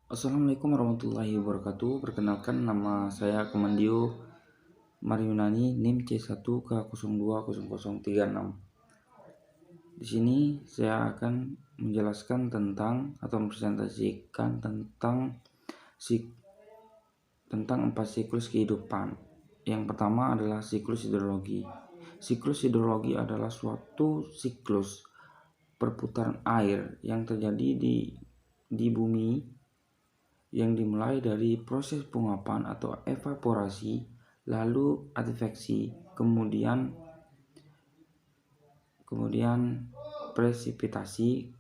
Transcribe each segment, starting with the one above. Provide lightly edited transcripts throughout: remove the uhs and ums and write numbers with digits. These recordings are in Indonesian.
Assalamualaikum warahmatullahi wabarakatuh. Perkenalkan, nama saya Komandio Mariunani, NIM C1K020036. Di sini saya akan menjelaskan tentang atau mempresentasikan tentang 4 siklus kehidupan. Yang pertama adalah siklus hidrologi. Siklus hidrologi adalah suatu siklus perputaran air yang terjadi di bumi, yang dimulai dari proses penguapan atau evaporasi, lalu adveksi, kemudian presipitasi,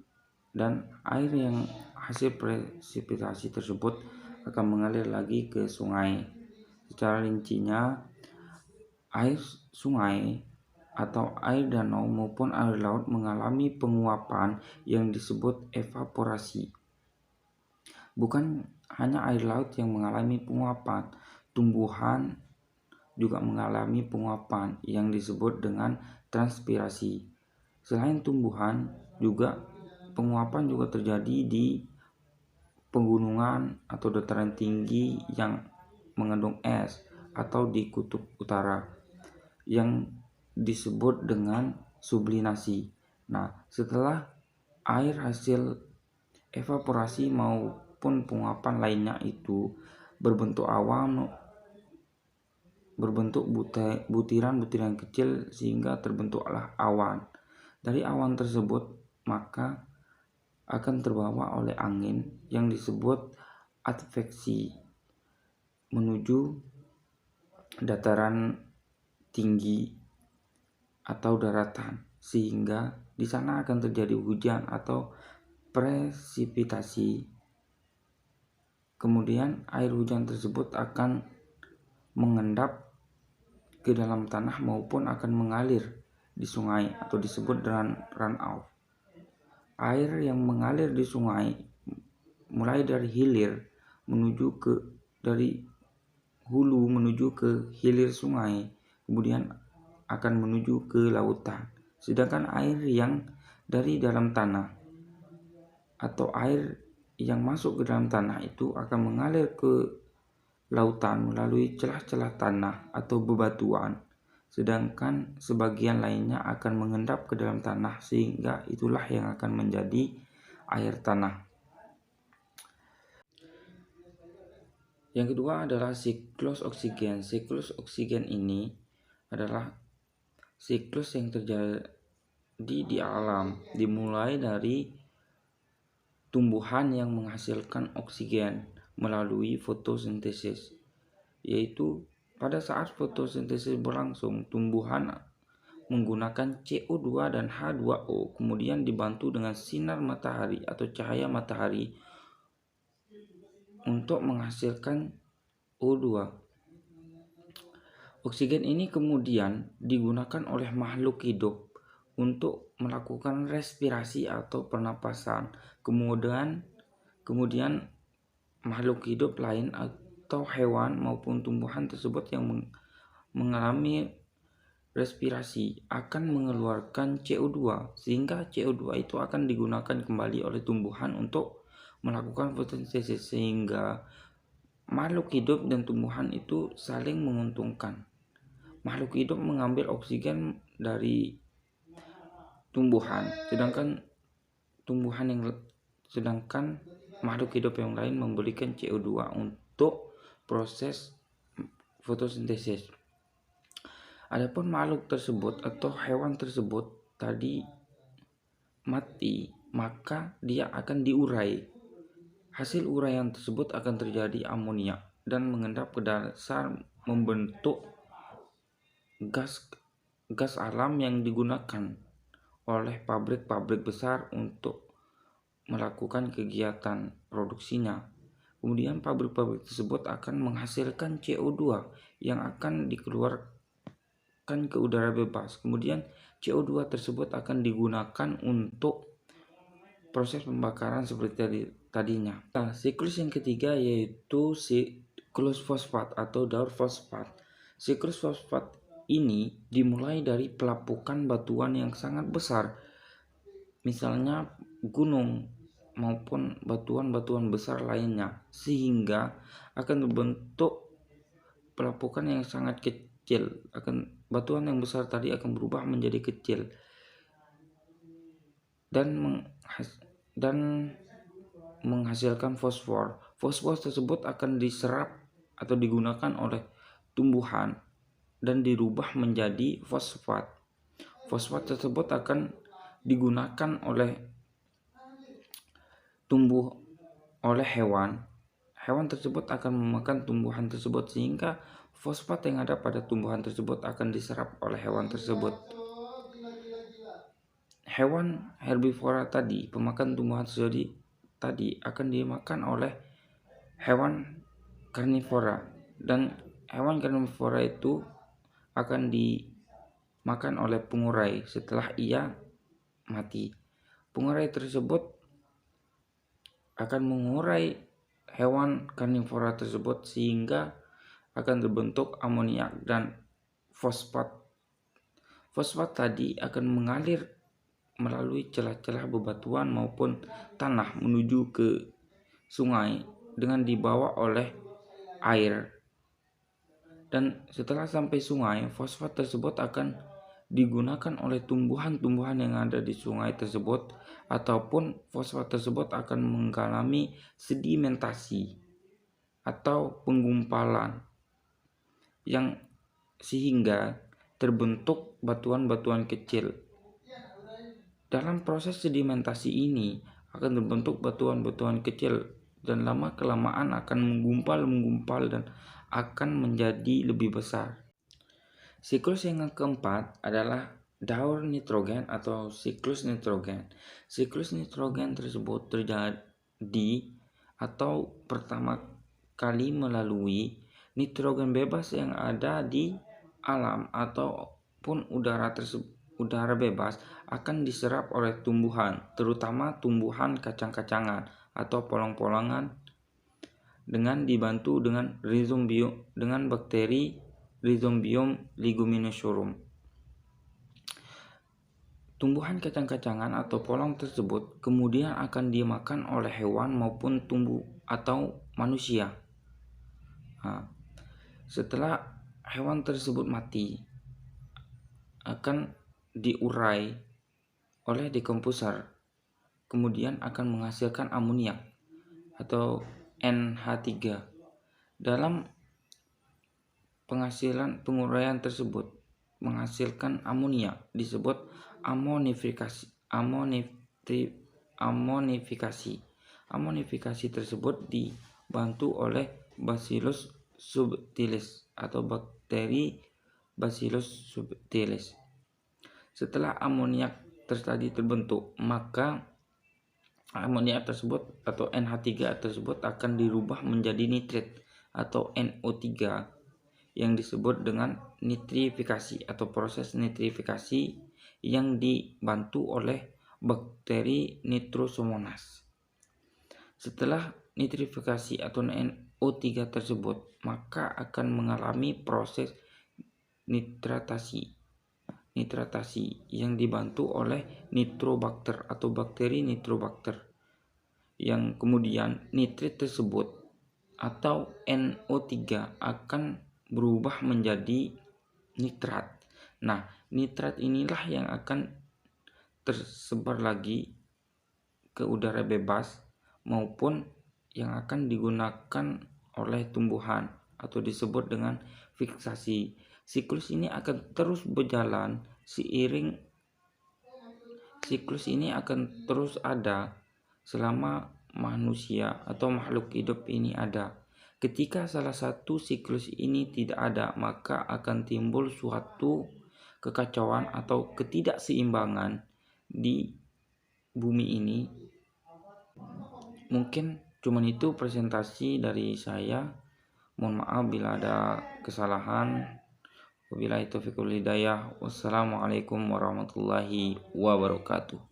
dan air yang hasil presipitasi tersebut akan mengalir lagi ke sungai. Secara rincinya, air sungai atau air danau maupun air laut mengalami penguapan yang disebut evaporasi. Bukan hanya air laut yang mengalami penguapan, tumbuhan juga mengalami penguapan yang disebut dengan transpirasi. Selain tumbuhan, penguapan juga terjadi di pegunungan atau dataran tinggi yang mengandung es, atau di kutub utara yang disebut dengan sublimasi. Nah, setelah air hasil evaporasi maupun penguapan lainnya itu berbentuk awan, berbentuk butiran-butiran kecil sehingga terbentuklah awan. Dari awan tersebut maka akan terbawa oleh angin yang disebut adveksi menuju dataran tinggi atau daratan, sehingga di sana akan terjadi hujan atau presipitasi. Kemudian air hujan tersebut akan mengendap ke dalam tanah maupun akan mengalir di sungai atau disebut runoff. Air yang mengalir di sungai mulai dari hulu menuju ke hilir sungai, kemudian akan menuju ke lautan. Sedangkan air yang dari dalam tanah atau air yang masuk ke dalam tanah itu akan mengalir ke lautan melalui celah-celah tanah atau bebatuan, sedangkan sebagian lainnya akan mengendap ke dalam tanah, sehingga itulah yang akan menjadi air tanah. Yang kedua adalah siklus oksigen. Siklus oksigen ini adalah siklus yang terjadi di alam, dimulai dari tumbuhan yang menghasilkan oksigen melalui fotosintesis, yaitu pada saat fotosintesis berlangsung, tumbuhan menggunakan CO2 dan H2O, kemudian dibantu dengan sinar matahari atau cahaya matahari untuk menghasilkan O2. Oksigen ini kemudian digunakan oleh makhluk hidup untuk melakukan respirasi atau pernapasan. Kemudian makhluk hidup lain atau hewan maupun tumbuhan tersebut yang mengalami respirasi akan mengeluarkan CO2, sehingga CO2 itu akan digunakan kembali oleh tumbuhan untuk melakukan fotosintesis, sehingga makhluk hidup dan tumbuhan itu saling menguntungkan. Makhluk hidup mengambil oksigen dari tumbuhan, sedangkan makhluk hidup yang lain memberikan CO2 untuk proses fotosintesis. Adapun makhluk tersebut atau hewan tersebut tadi mati, maka dia akan diurai. Hasil uraian tersebut akan terjadi amonia dan mengendap ke dasar, membentuk gas alam yang digunakan oleh pabrik-pabrik besar untuk melakukan kegiatan produksinya. Kemudian pabrik-pabrik tersebut akan menghasilkan CO2 yang akan dikeluarkan ke udara bebas. Kemudian CO2 tersebut akan digunakan untuk proses pembakaran seperti tadinya. Nah, siklus yang ketiga yaitu siklus fosfat atau daur fosfat. Siklus fosfat ini dimulai dari pelapukan batuan yang sangat besar, misalnya gunung, maupun batuan-batuan besar lainnya, sehingga akan terbentuk pelapukan yang sangat kecil. Batuan yang besar tadi akan berubah menjadi kecil dan menghasilkan fosfor. Fosfor tersebut akan diserap atau digunakan oleh tumbuhan dan dirubah menjadi fosfat. Fosfat tersebut akan digunakan oleh hewan. Hewan tersebut akan memakan tumbuhan tersebut, sehingga fosfat yang ada pada tumbuhan tersebut akan diserap oleh hewan tersebut. Hewan herbivora tadi, pemakan tumbuhan tadi akan dimakan oleh hewan karnivora, dan hewan karnivora itu akan dimakan oleh pengurai setelah ia mati. Pengurai tersebut akan mengurai hewan karnivora tersebut sehingga akan terbentuk amoniak dan fosfat. Fosfat tadi akan mengalir melalui celah-celah bebatuan maupun tanah menuju ke sungai dengan dibawa oleh air. Dan setelah sampai sungai, fosfat tersebut akan digunakan oleh tumbuhan-tumbuhan yang ada di sungai tersebut, ataupun fosfat tersebut akan mengalami sedimentasi atau penggumpalan yang sehingga terbentuk batuan-batuan kecil. Dalam proses sedimentasi ini akan terbentuk batuan-batuan kecil dan lama-kelamaan akan menggumpal dan akan menjadi lebih besar. Siklus yang keempat adalah daur nitrogen atau siklus nitrogen. Siklus nitrogen tersebut terjadi atau pertama kali melalui nitrogen bebas yang ada di alam ataupun udara bebas akan diserap oleh tumbuhan, terutama tumbuhan kacang-kacangan atau polong-polongan, dengan dibantu dengan bakteri Rhizombium leguminosarum. Tumbuhan kacang-kacangan atau polong tersebut kemudian akan dimakan oleh hewan maupun tumbuh atau manusia. Setelah hewan tersebut mati, akan diurai oleh dekomposer, kemudian akan menghasilkan amoniak atau NH3. Dalam penguraian tersebut menghasilkan amoniak disebut amonifikasi. Amonifikasi tersebut dibantu oleh Bacillus subtilis atau bakteri Bacillus subtilis. Setelah amoniak tadi terbentuk, maka amoniak tersebut atau NH3 tersebut akan dirubah menjadi nitrit atau NO3 yang disebut dengan nitrifikasi atau proses nitrifikasi yang dibantu oleh bakteri Nitrosomonas. Setelah nitrifikasi atau NO3 tersebut, maka akan mengalami proses nitratasi yang dibantu oleh nitrobakter atau bakteri nitrobakter, yang kemudian nitrit tersebut atau NO3 akan berubah menjadi nitrat. Nah, nitrat inilah yang akan tersebar lagi ke udara bebas maupun yang akan digunakan oleh tumbuhan atau disebut dengan fiksasi. Siklus ini akan terus berjalan siklus ini akan terus ada selama manusia atau makhluk hidup ini ada. Ketika salah satu siklus ini tidak ada, maka akan timbul suatu kekacauan atau ketidakseimbangan di bumi ini. Mungkin cuman itu presentasi dari saya. Mohon maaf bila ada kesalahan. Wabillahi taufiq wal hidayah. Wassalamualaikum warahmatullahi wabarakatuh.